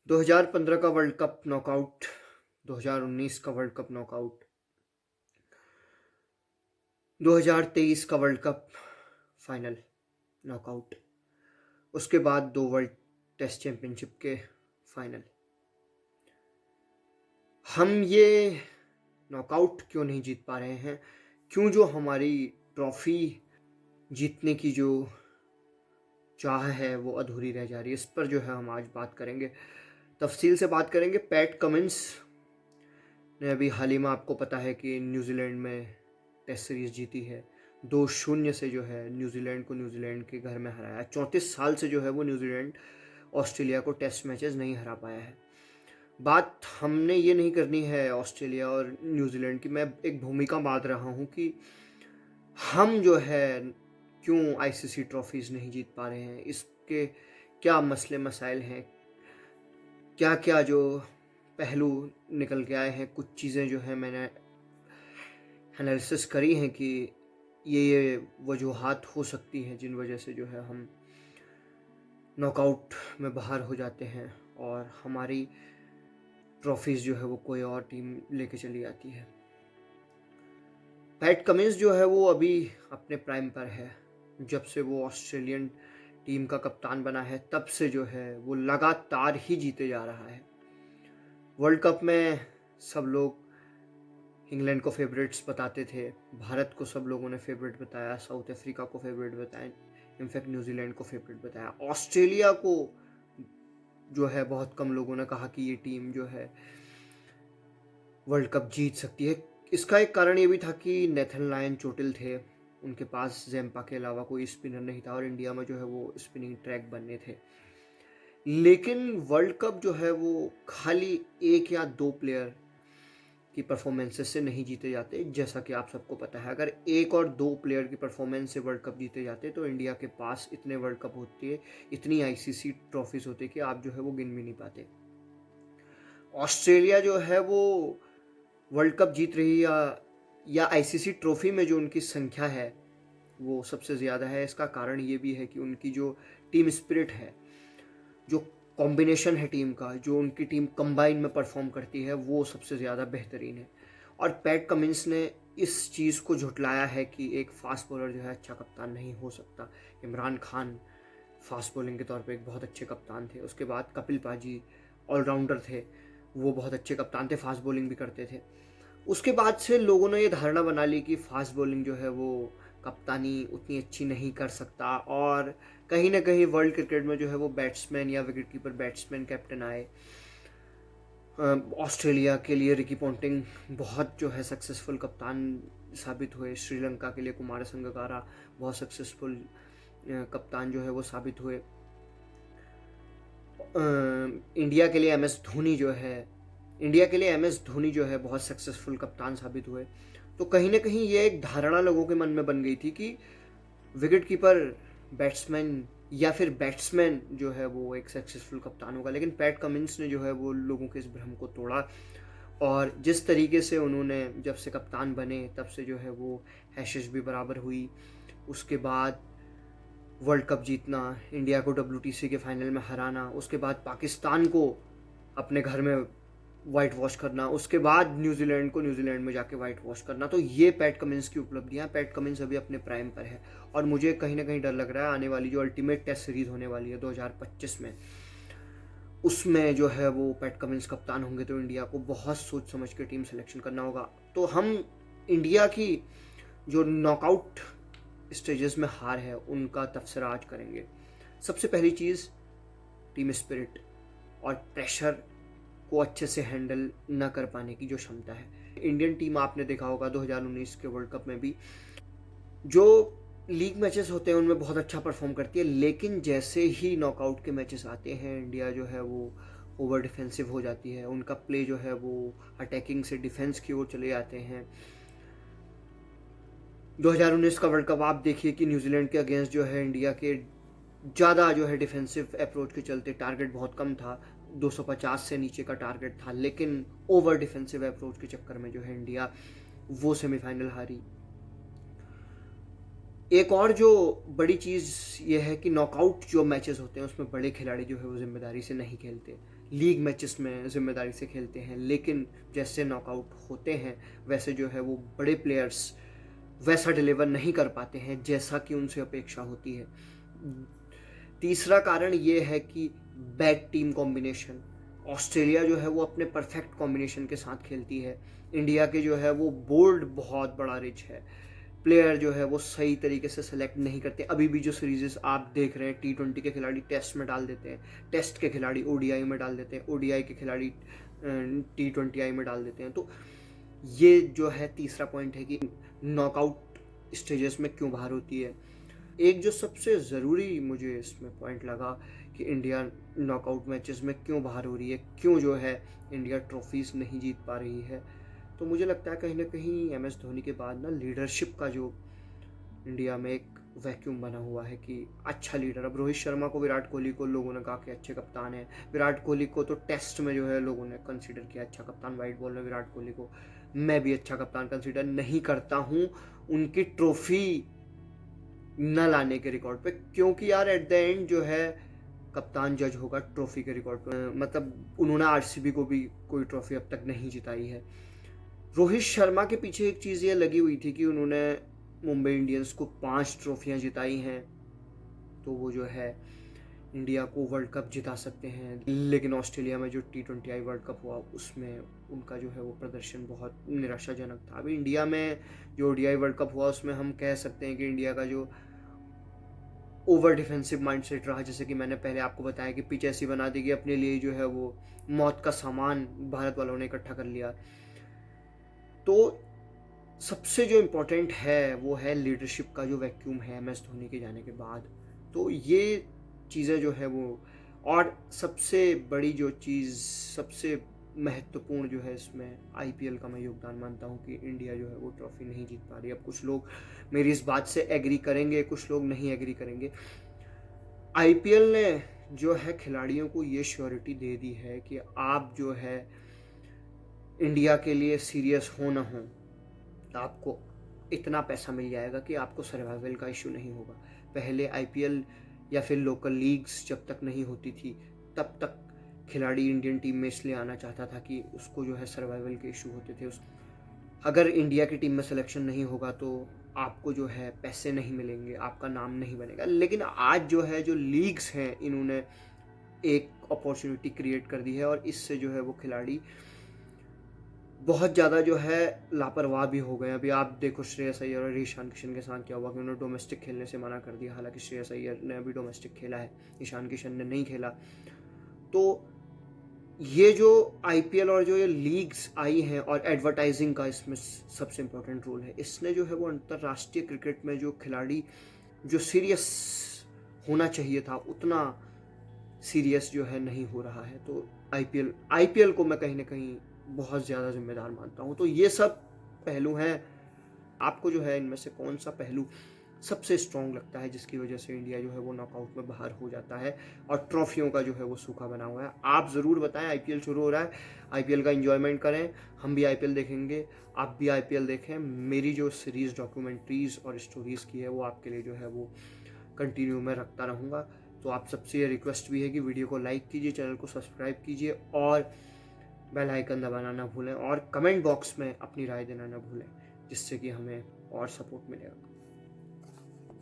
2015 का world cup knockout, 2019 का world cup knockout, 2023 का वर्ल्ड कप फाइनल नॉकआउट, उसके बाद 2 वर्ल्ड टेस्ट चैंपियनशिप के फाइनल। हम ये नॉकआउट क्यों नहीं जीत पा रहे हैं? क्यों जो हमारी ट्रॉफी जीतने की जो चाह है वो अधूरी रह जा रही है? इस पर जो है हम आज बात करेंगे, तफसील से बात करेंगे। पैट कमिंस ने अभी हाल ही में, आपको पता है कि न्यूजीलैंड में टेस्ट सीरीज जीती है। 2-0 से जो है न्यूजीलैंड को न्यूजीलैंड के घर में हराया। 34 साल से जो है वो न्यूजीलैंड ऑस्ट्रेलिया को टेस्ट मैचेस नहीं हरा पाया है। बात हमने ये नहीं करनी है ऑस्ट्रेलिया और न्यूजीलैंड की, मैं एक भूमिका बांध रहा हूँ कि हम जो है क्यों आईसीसी ट्रॉफीज़ नहीं जीत पा रहे हैं, इसके क्या मसले मसाइल हैं, क्या क्या जो पहलू निकल के आए हैं। कुछ चीज़ें जो है मैंने एनालिसिस करी हैं कि ये वजूहात हो सकती हैं जिन वजह से जो है हम नॉकआउट में बाहर हो जाते हैं और हमारी ट्रॉफीज़ जो है वो कोई और टीम लेके चली आती है। पैट कमिंस जो है वो अभी अपने प्राइम पर है। जब से वो ऑस्ट्रेलियन टीम का कप्तान बना है तब से जो है वो लगातार ही जीते जा रहा है। वर्ल्ड कप में सब लोग इंग्लैंड को फेवरेट्स बताते थे, भारत को सब लोगों ने फेवरेट बताया, साउथ अफ्रीका को फेवरेट बताया, इनफैक्ट न्यूजीलैंड को फेवरेट बताया। ऑस्ट्रेलिया को जो है बहुत कम लोगों ने कहा कि ये टीम जो है वर्ल्ड कप जीत सकती है। इसका एक कारण ये भी था कि नेथन लायन चोटिल थे, उनके पास ज़ैम्पा के अलावा कोई स्पिनर नहीं था और इंडिया में जो है वो स्पिनिंग ट्रैक बनने थे। लेकिन वर्ल्ड कप जो है वो खाली 1 या 2 प्लेयर की परफॉर्मेंसेस से नहीं जीते जाते। जैसा कि आप सबको पता है, अगर 1 और 2 प्लेयर की परफॉर्मेंस से वर्ल्ड कप जीते जाते तो इंडिया के पास इतने वर्ल्ड कप होते, इतनी आईसीसी ट्रॉफीज होती कि आप जो है वो गिन भी नहीं पाते। ऑस्ट्रेलिया जो है वो वर्ल्ड कप जीत रही या आईसीसी ट्रॉफी में जो उनकी संख्या है वो सबसे ज़्यादा है। इसका कारण ये भी है कि उनकी जो टीम स्पिरिट है, जो कॉम्बिनेशन है टीम का, जो उनकी टीम कंबाइन में परफॉर्म करती है, वो सबसे ज़्यादा बेहतरीन है। और पैट कमिंस ने इस चीज़ को झुटलाया है कि एक फास्ट बॉलर जो है अच्छा कप्तान नहीं हो सकता। इमरान खान फास्ट बॉलिंग के तौर पे एक बहुत अच्छे कप्तान थे। उसके बाद कपिल पाजी ऑलराउंडर थे, वो बहुत अच्छे कप्तान थे, फास्ट बॉलिंग भी करते थे। उसके बाद से लोगों ने ये धारणा बना ली कि फास्ट बॉलिंग जो है वो कप्तानी उतनी अच्छी नहीं कर सकता और कहीं ना कहीं वर्ल्ड क्रिकेट में जो है वो बैट्समैन या विकेट कीपर बैट्समैन कैप्टन आए। ऑस्ट्रेलिया के लिए रिकी पॉन्टिंग बहुत जो है सक्सेसफुल कप्तान साबित हुए। श्रीलंका के लिए कुमार संगकारा बहुत सक्सेसफुल कप्तान जो है वो साबित हुए। इंडिया के लिए एम एस धोनी जो है बहुत सक्सेसफुल कप्तान साबित हुए। तो कहीं ना कहीं ये एक धारणा लोगों के मन में बन गई थी कि विकेट कीपर बैट्समैन या फिर बैट्समैन जो है वो एक सक्सेसफुल कप्तान होगा। लेकिन पैट कमिंस ने जो है वो लोगों के इस भ्रम को तोड़ा और जिस तरीके से उन्होंने जब से कप्तान बने तब से जो है वो हैशेस भी बराबर हुई। उसके बाद वर्ल्ड कप जीतना, इंडिया को WTC के फाइनल में हराना, उसके बाद पाकिस्तान को अपने घर में वाइट वॉश करना, उसके बाद न्यूजीलैंड को न्यूजीलैंड में जाके वाइट वॉश करना। तो ये पैट कमिंस की उपलब्धियां। पैट कमिंस अभी अपने प्राइम पर है और मुझे कहीं ना कहीं डर लग रहा है आने वाली जो अल्टीमेट टेस्ट सीरीज होने वाली है 2025 में, उसमें जो है वो पैट कमिंस कप्तान होंगे तो इंडिया को बहुत सोच समझ के टीम सिलेक्शन करना होगा। तो हम इंडिया की जो नॉकआउट स्टेजेस में हार है उनका तबसरा आज करेंगे। सबसे पहली चीज़, टीम स्पिरिट और प्रेशर को अच्छे से हैंडल न कर पाने की जो क्षमता है। इंडियन टीम आपने देखा होगा 2019 के वर्ल्ड कप में भी जो लीग मैचेस होते हैं उनमें बहुत अच्छा परफॉर्म करती है, लेकिन जैसे ही नॉकआउट के मैचेस आते हैं इंडिया जो है वो ओवर डिफेंसिव हो जाती है। उनका प्ले जो है वो अटैकिंग से डिफेंस की ओर चले जाते हैं। 2019 का वर्ल्ड कप आप देखिए कि न्यूजीलैंड के अगेंस्ट जो है इंडिया के ज़्यादा जो है डिफेंसिव अप्रोच के चलते टारगेट बहुत कम था, 250 से नीचे का टारगेट था, लेकिन ओवर डिफेंसिव अप्रोच के चक्कर में जो है इंडिया वो सेमीफाइनल हारी। एक और जो बड़ी चीज़ ये है कि नॉकआउट जो मैचेस होते हैं उसमें बड़े खिलाड़ी जो है वो जिम्मेदारी से नहीं खेलते, लीग मैचेस में ज़िम्मेदारी से खेलते हैं, लेकिन जैसे नॉकआउट होते हैं वैसे जो है वो बड़े प्लेयर्स वैसा डिलीवर नहीं कर पाते हैं जैसा कि उनसे अपेक्षा होती है। तीसरा कारण ये है कि बैड टीम कॉम्बिनेशन। ऑस्ट्रेलिया जो है वो अपने परफेक्ट कॉम्बिनेशन के साथ खेलती है। इंडिया के जो है वो बोल्ड बहुत बड़ा रिच है, प्लेयर जो है वो सही तरीके से सेलेक्ट नहीं करते। अभी भी जो सीरीजेस आप देख रहे हैं, T20 के खिलाड़ी टेस्ट में डाल देते हैं, टेस्ट के खिलाड़ी ODI में डाल देते हैं, ODI के खिलाड़ी T20I में डाल देते हैं। तो ये जो है तीसरा पॉइंट है कि नॉकआउट स्टेजेस में क्यों बाहर होती है। एक जो सबसे ज़रूरी मुझे इसमें पॉइंट लगा कि इंडिया नॉकआउट मैचेस में क्यों बाहर हो रही है, क्यों जो है इंडिया ट्रॉफीज़ नहीं जीत पा रही है, तो मुझे लगता है कहीं ना कहीं MS धोनी के बाद ना लीडरशिप का जो इंडिया में एक वैक्यूम बना हुआ है कि अच्छा लीडर। अब रोहित शर्मा को, विराट कोहली को लोगों ने कहा कि अच्छे कप्तान हैं। विराट कोहली को तो टेस्ट में जो है लोगों ने कंसीडर किया अच्छा कप्तान, वाइट बॉल में विराट कोहली को मैं भी अच्छा कप्तान कंसीडर नहीं करता हूँ उनकी ट्रॉफी न लाने के रिकॉर्ड पे, क्योंकि यार एट द एंड जो है कप्तान जज होगा ट्रॉफी के रिकॉर्ड पे। मतलब उन्होंने RCB को भी कोई ट्रॉफी अब तक नहीं जिताई है। रोहित शर्मा के पीछे एक चीज़ ये लगी हुई थी कि उन्होंने मुंबई इंडियंस को 5 ट्रॉफियां जिताई हैं, तो वो जो है इंडिया को वर्ल्ड कप जिता सकते हैं। लेकिन ऑस्ट्रेलिया में जो T20I वर्ल्ड कप हुआ उसमें उनका जो है वो प्रदर्शन बहुत निराशाजनक था। अभी इंडिया में जो ODI वर्ल्ड कप हुआ उसमें हम कह सकते हैं कि इंडिया का जो ओवर डिफेंसिव माइंडसेट रहा, जैसे कि मैंने पहले आपको बताया कि पिच ऐसी बना दी कि अपने लिए जो है वो मौत का सामान भारत वालों ने इकट्ठा कर लिया। तो सबसे जो इम्पोर्टेंट है वो है लीडरशिप का जो वैक्यूम है MS धोनी के जाने के बाद। तो ये चीज़ें जो है वो, और सबसे बड़ी जो चीज़, सबसे महत्वपूर्ण जो है इसमें IPL का मैं योगदान मानता हूँ कि इंडिया जो है वो ट्रॉफी नहीं जीत पा रही। अब कुछ लोग मेरी इस बात से एग्री करेंगे, कुछ लोग नहीं एग्री करेंगे। IPL ने जो है खिलाड़ियों को ये श्योरिटी दे दी है कि आप जो है इंडिया के लिए सीरियस हो ना हो, आपको इतना पैसा मिल जाएगा कि आपको सर्वाइवल का इशू नहीं होगा। पहले IPL या फिर लोकल लीग्स जब तक नहीं होती थी तब तक खिलाड़ी इंडियन टीम में इसलिए आना चाहता था कि उसको जो है सर्वाइवल के इशू होते थे। अगर इंडिया की टीम में सिलेक्शन नहीं होगा तो आपको जो है पैसे नहीं मिलेंगे, आपका नाम नहीं बनेगा। लेकिन आज जो है जो लीग्स हैं इन्होंने एक अपॉर्चुनिटी क्रिएट कर दी है, और इससे जो है वो खिलाड़ी बहुत ज़्यादा जो है लापरवाह भी हो गए। अभी आप देखो श्रेयस अय्यर और ईशान किशन के साथ क्या हुआ कि उन्होंने डोमेस्टिक खेलने से मना कर दिया। हालांकि श्रेयस अय्यर ने अभी डोमेस्टिक खेला है, ईशान किशन ने नहीं खेला। तो ये जो IPL और जो ये लीग्स आई हैं और एडवर्टाइजिंग का इसमें सबसे इम्पोर्टेंट रोल है। इसने जो है वो अंतर्राष्ट्रीय क्रिकेट में जो खिलाड़ी जो सीरियस होना चाहिए था उतना सीरियस जो है नहीं हो रहा है। तो IPL को मैं कहीं ना कहीं बहुत ज़्यादा जिम्मेदार मानता हूँ। तो ये सब पहलू हैं। आपको जो है इनमें से कौन सा पहलू सबसे स्ट्रॉन्ग लगता है जिसकी वजह से इंडिया जो है वो नॉकआउट में बाहर हो जाता है और ट्रॉफियों का जो है वो सूखा बना हुआ है? आप ज़रूर बताएं। IPL शुरू हो रहा है, IPL का एंजॉयमेंट करें। हम भी IPL देखेंगे, आप भी IPL देखें। मेरी जो सीरीज़ डॉक्यूमेंट्रीज़ और स्टोरीज़ की है वो आपके लिए जो है वो कंटिन्यू में रखता रहूँगा। तो आप सबसे ये रिक्वेस्ट भी है कि वीडियो को लाइक कीजिए, चैनल को सब्सक्राइब कीजिए और बेल आइकन दबाना ना भूलें, और कमेंट बॉक्स में अपनी राय देना ना भूलें, जिससे कि हमें और सपोर्ट मिलेगा।